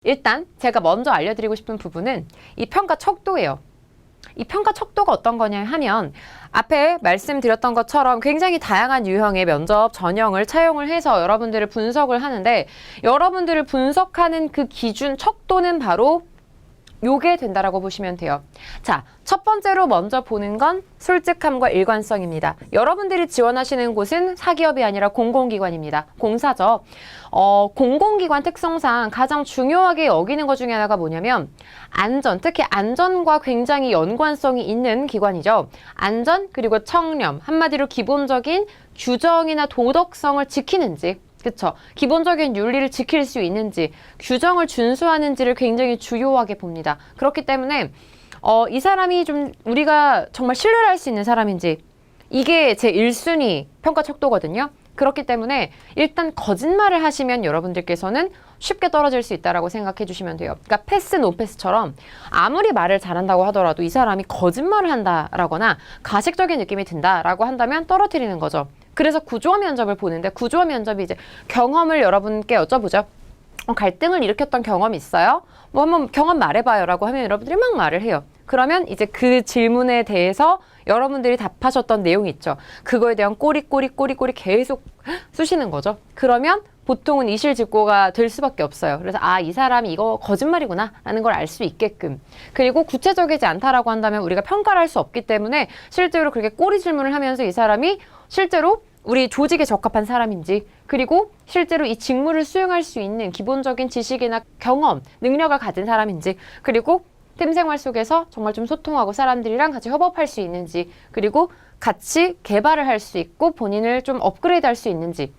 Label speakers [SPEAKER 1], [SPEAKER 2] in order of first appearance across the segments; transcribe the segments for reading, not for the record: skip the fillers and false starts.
[SPEAKER 1] 일단 제가 먼저 알려드리고 싶은 부분은 이 평가 척도예요. 이 평가 척도가 어떤 거냐 하면 앞에 말씀드렸던 것처럼 굉장히 다양한 유형의 면접 전형을 차용을 해서 여러분들을 분석을 하는데, 여러분들을 분석하는 그 기준 척도는 바로 요게 된다라고 보시면 돼요. 자, 첫 번째로 먼저 보는 건 솔직함과 일관성입니다. 여러분들이 지원하시는 곳은 사기업이 아니라 공공기관입니다. 공사죠. 공공기관 특성상 가장 중요하게 여기는 것 중에 하나가 뭐냐면 안전, 특히 안전과 굉장히 연관성이 있는 기관이죠. 안전 그리고 청렴, 한마디로 기본적인 규정이나 도덕성을 지키는지, 그쵸? 기본적인 윤리를 지킬 수 있는지, 규정을 준수하는지를 굉장히 중요하게 봅니다. 그렇기 때문에 이 사람이 좀 우리가 정말 신뢰를 할 수 있는 사람인지, 이게 제 1순위 평가 척도거든요. 그렇기 때문에 일단 거짓말을 하시면 여러분들께서는 쉽게 떨어질 수 있다라고 생각해 주시면 돼요. 그러니까 패스 노 패스처럼 아무리 말을 잘한다고 하더라도 이 사람이 거짓말을 한다라거나 가식적인 느낌이 든다라고 한다면 떨어뜨리는 거죠. 그래서 구조화 면접을 보는데, 구조화 면접이 이제 경험을 여러분께 여쭤보죠. 갈등을 일으켰던 경험이 있어요? 뭐 한번 경험 말해봐요 라고 하면 여러분들이 막 말을 해요. 그러면 이제 그 질문에 대해서 여러분들이 답하셨던 내용이 있죠. 그거에 대한 꼬리 계속 쑤시는 거죠. 그러면 보통은 이실직고가 될 수밖에 없어요. 그래서 이 사람이 이거 거짓말이구나 라는 걸 알 수 있게끔. 그리고 구체적이지 않다라고 한다면 우리가 평가를 할 수 없기 때문에 실제로 그렇게 꼬리 질문을 하면서 이 사람이 실제로 우리 조직에 적합한 사람인지, 그리고 실제로 이 직무를 수행할 수 있는 기본적인 지식이나 경험, 능력을 가진 사람인지, 그리고 팀 생활 속에서 정말 좀 소통하고 사람들이랑 같이 협업할 수 있는지, 그리고 같이 개발을 할 수 있고 본인을 좀 업그레이드 할 수 있는지,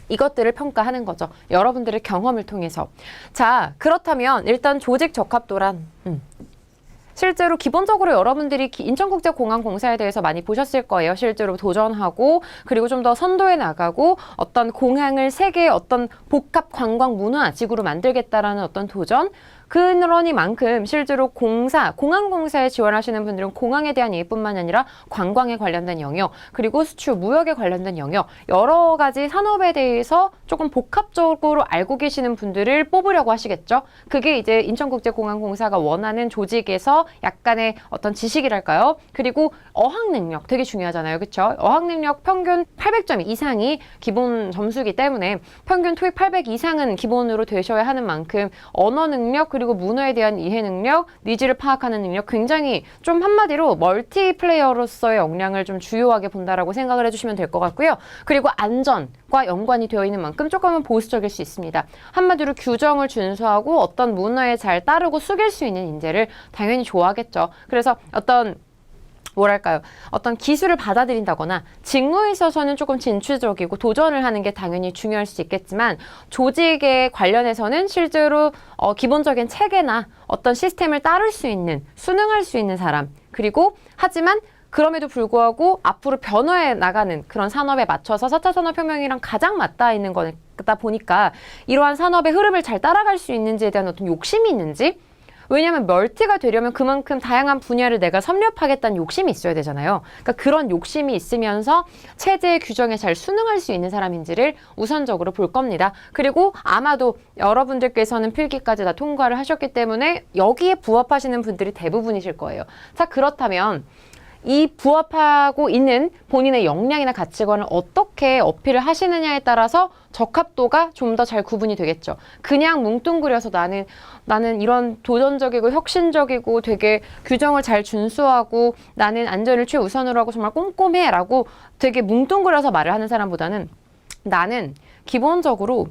[SPEAKER 1] 이것들을 평가하는 거죠. 여러분들의 경험을 통해서. 자, 그렇다면 일단 조직 적합도란 실제로 기본적으로 여러분들이 인천국제공항공사에 대해서 많이 보셨을 거예요. 실제로 도전하고, 그리고 좀 더 선도해 나가고, 어떤 공항을 세계의 어떤 복합 관광 문화지구로 만들겠다라는 어떤 도전, 그러니만큼 실제로 공항공사에 지원하시는 분들은 공항에 대한 이해뿐만 아니라 관광에 관련된 영역, 그리고 수출, 무역에 관련된 영역, 여러 가지 산업에 대해서 조금 복합적으로 알고 계시는 분들을 뽑으려고 하시겠죠. 그게 이제 인천국제공항공사가 원하는 조직에서 약간의 어떤 지식이랄까요? 그리고 어학 능력 되게 중요하잖아요. 그렇죠? 어학 능력 평균 800점 이상이 기본 점수이기 때문에 평균 토익 800 이상은 기본으로 되셔야 하는 만큼 언어 능력, 그리고 문화에 대한 이해 능력, 니즈를 파악하는 능력, 굉장히 좀 한마디로 멀티플레이어로서의 역량을 좀 주요하게 본다라고 생각을 해주시면 될 것 같고요. 그리고 안전과 연관이 되어 있는 만큼 조금은 보수적일 수 있습니다. 한마디로 규정을 준수하고 어떤 문화에 잘 따르고 숙일 수 있는 인재를 당연히 좋아하겠죠. 그래서 어떤 기술을 받아들인다거나 직무에 있어서는 조금 진취적이고 도전을 하는 게 당연히 중요할 수 있겠지만, 조직에 관련해서는 실제로 기본적인 체계나 어떤 시스템을 따를 수 있는, 순응할 수 있는 사람, 그리고 하지만 그럼에도 불구하고 앞으로 변화해 나가는 그런 산업에 맞춰서 4차 산업혁명이랑 가장 맞닿아 있는 거다 보니까 이러한 산업의 흐름을 잘 따라갈 수 있는지에 대한 어떤 욕심이 있는지, 왜냐하면 멀티가 되려면 그만큼 다양한 분야를 내가 섭렵하겠다는 욕심이 있어야 되잖아요. 그러니까 그런 욕심이 있으면서 체제의 규정에 잘 순응할 수 있는 사람인지를 우선적으로 볼 겁니다. 그리고 아마도 여러분들께서는 필기까지 다 통과를 하셨기 때문에 여기에 부합하시는 분들이 대부분이실 거예요. 자, 그렇다면 이 부합하고 있는 본인의 역량이나 가치관을 어떻게 어필을 하시느냐에 따라서 적합도가 좀 더 잘 구분이 되겠죠. 그냥 뭉뚱그려서 나는 이런 도전적이고 혁신적이고 되게 규정을 잘 준수하고 나는 안전을 최우선으로 하고 정말 꼼꼼해 라고 되게 뭉뚱그려서 말을 하는 사람보다는, 나는 기본적으로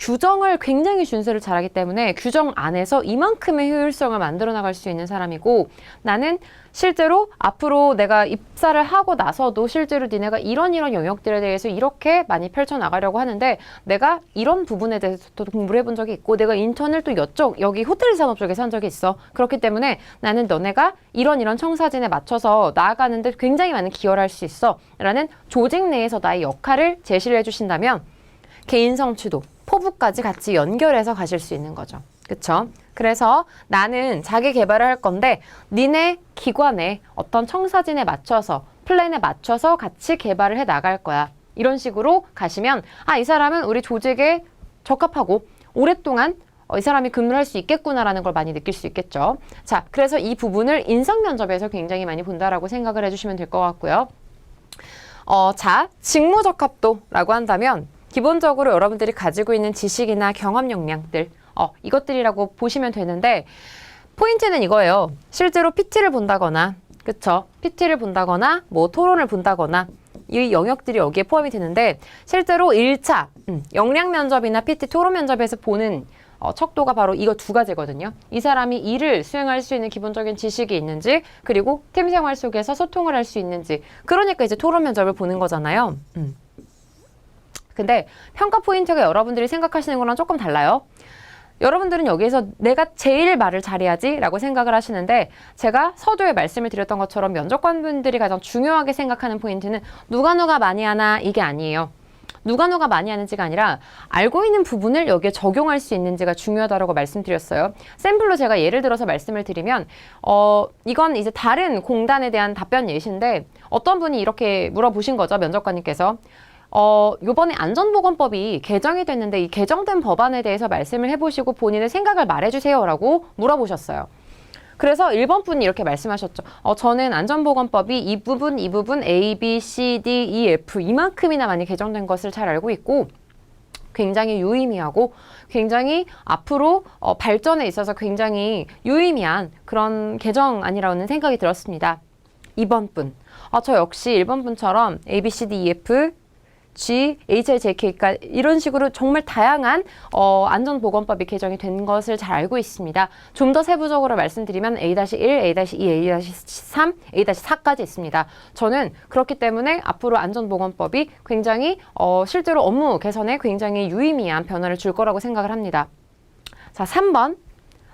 [SPEAKER 1] 규정을 굉장히 준수를 잘하기 때문에 규정 안에서 이만큼의 효율성을 만들어 나갈 수 있는 사람이고, 나는 실제로 앞으로 내가 입사를 하고 나서도 실제로 니네가 이런 영역들에 대해서 이렇게 많이 펼쳐나가려고 하는데 내가 이런 부분에 대해서도 공부를 해본 적이 있고, 내가 인턴을 또 여기 호텔 산업 쪽에서 한 적이 있어. 그렇기 때문에 나는 너네가 이런 청사진에 맞춰서 나아가는데 굉장히 많은 기여를 할 수 있어 라는 조직 내에서 나의 역할을 제시를 해주신다면 개인 성취도, 포부까지 같이 연결해서 가실 수 있는 거죠. 그쵸? 그래서 나는 자기 개발을 할 건데 니네 기관의 어떤 청사진에 맞춰서, 플랜에 맞춰서 같이 개발을 해 나갈 거야. 이런 식으로 가시면 이 사람은 우리 조직에 적합하고 오랫동안 이 사람이 근무를 할 수 있겠구나라는 걸 많이 느낄 수 있겠죠. 자, 그래서 이 부분을 인성 면접에서 굉장히 많이 본다라고 생각을 해주시면 될 것 같고요. 자, 직무 적합도라고 한다면 기본적으로 여러분들이 가지고 있는 지식이나 경험 역량들 이것들이라고 보시면 되는데 포인트는 이거예요. 실제로 PT를 본다거나 그쵸? PT를 본다거나 뭐 토론을 본다거나 이 영역들이 여기에 포함이 되는데 실제로 1차 역량 면접이나 PT 토론 면접에서 보는 척도가 바로 이거 두 가지거든요. 이 사람이 일을 수행할 수 있는 기본적인 지식이 있는지 그리고 팀 생활 속에서 소통을 할 수 있는지 그러니까 이제 토론 면접을 보는 거잖아요. 근데 평가 포인트가 여러분들이 생각하시는 거랑 조금 달라요. 여러분들은 여기에서 내가 제일 말을 잘해야지 라고 생각을 하시는데 제가 서두에 말씀을 드렸던 것처럼 면접관분들이 가장 중요하게 생각하는 포인트는 누가 많이 하나 이게 아니에요. 누가 많이 하는지가 아니라 알고 있는 부분을 여기에 적용할 수 있는지가 중요하다고 말씀드렸어요. 샘플로 제가 예를 들어서 말씀을 드리면 이건 이제 다른 공단에 대한 답변 예시인데 어떤 분이 이렇게 물어보신 거죠. 면접관님께서. 요번에 안전보건법이 개정이 됐는데 이 개정된 법안에 대해서 말씀을 해보시고 본인의 생각을 말해주세요 라고 물어보셨어요. 그래서 1번 분이 이렇게 말씀하셨죠. 저는 안전보건법이 이 부분 A, B, C, D, E, F 이만큼이나 많이 개정된 것을 잘 알고 있고 굉장히 유의미하고 굉장히 앞으로 발전에 있어서 굉장히 유의미한 그런 개정안이라는 생각이 들었습니다. 2번 분. 저 역시 1번 분처럼 A, B, C, D, E, F G, HIJK가 이런 식으로 정말 다양한 안전보건법이 개정이 된 것을 잘 알고 있습니다. 좀 더 세부적으로 말씀드리면 A-1, A-2, A-3, A-4까지 있습니다. 저는 그렇기 때문에 앞으로 안전보건법이 굉장히 실제로 업무 개선에 굉장히 유의미한 변화를 줄 거라고 생각을 합니다. 자, 3번.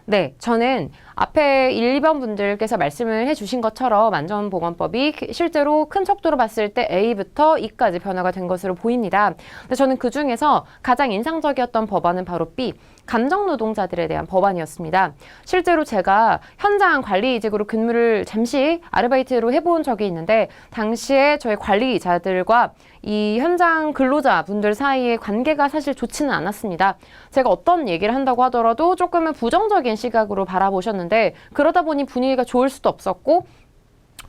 [SPEAKER 1] 네, 저는 앞에 1, 2번 분들께서 말씀을 해주신 것처럼 안전보건법이 실제로 큰 척도로 봤을 때 A부터 E까지 변화가 된 것으로 보입니다. 근데 저는 그 중에서 가장 인상적이었던 법안은 바로 B, 감정노동자들에 대한 법안이었습니다. 실제로 제가 현장 관리직으로 근무를 잠시 아르바이트로 해본 적이 있는데 당시에 저희 관리자들과 이 현장 근로자분들 사이의 관계가 사실 좋지는 않았습니다. 제가 어떤 얘기를 한다고 하더라도 조금은 부정적인 시각으로 바라보셨는데 그러다 보니 분위기가 좋을 수도 없었고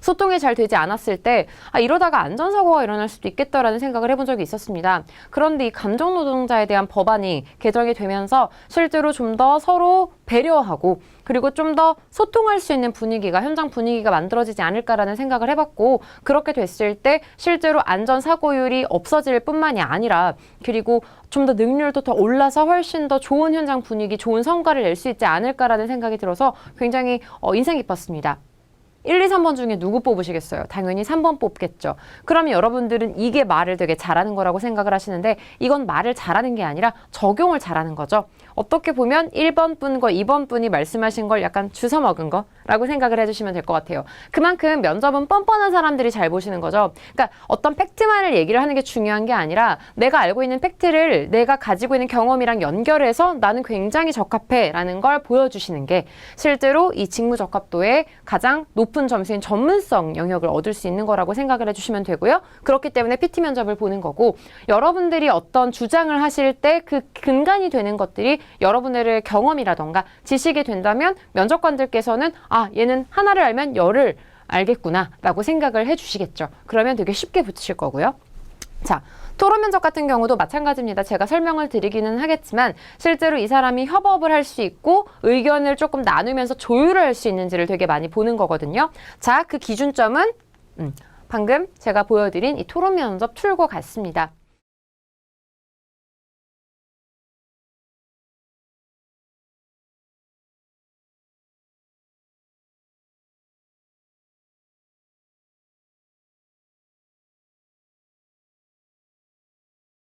[SPEAKER 1] 소통이 잘 되지 않았을 때 이러다가 안전사고가 일어날 수도 있겠다라는 생각을 해본 적이 있었습니다. 그런데 이 감정노동자에 대한 법안이 개정이 되면서 실제로 좀 더 서로 배려하고 그리고 좀 더 소통할 수 있는 분위기가 현장 분위기가 만들어지지 않을까라는 생각을 해봤고 그렇게 됐을 때 실제로 안전사고율이 없어질 뿐만이 아니라 그리고 좀 더 능률도 더 올라서 훨씬 더 좋은 현장 분위기, 좋은 성과를 낼 수 있지 않을까라는 생각이 들어서 굉장히 인상 깊었습니다. 1, 2, 3번 중에 누구 뽑으시겠어요? 당연히 3번 뽑겠죠. 그러면 여러분들은 이게 말을 되게 잘하는 거라고 생각을 하시는데 이건 말을 잘하는 게 아니라 적용을 잘하는 거죠. 어떻게 보면 1번 분과 2번 분이 말씀하신 걸 약간 주워 먹은 거라고 생각을 해주시면 될 것 같아요. 그만큼 면접은 뻔뻔한 사람들이 잘 보시는 거죠. 그러니까 어떤 팩트만을 얘기를 하는 게 중요한 게 아니라 내가 알고 있는 팩트를 내가 가지고 있는 경험이랑 연결해서 나는 굉장히 적합해 라는 걸 보여주시는 게 실제로 이 직무 적합도의 가장 높은 점수인 전문성 영역을 얻을 수 있는 거라고 생각을 해주시면 되고요. 그렇기 때문에 PT 면접을 보는 거고 여러분들이 어떤 주장을 하실 때 그 근간이 되는 것들이 여러분들의 경험이라던가 지식이 된다면 면접관들께서는 얘는 하나를 알면 열을 알겠구나 라고 생각을 해주시겠죠. 그러면 되게 쉽게 붙으실 거고요. 자, 토론 면접 같은 경우도 마찬가지입니다. 제가 설명을 드리기는 하겠지만 실제로 이 사람이 협업을 할 수 있고 의견을 조금 나누면서 조율을 할 수 있는지를 되게 많이 보는 거거든요. 자, 그 기준점은 방금 제가 보여드린 이 토론 면접 툴과 같습니다.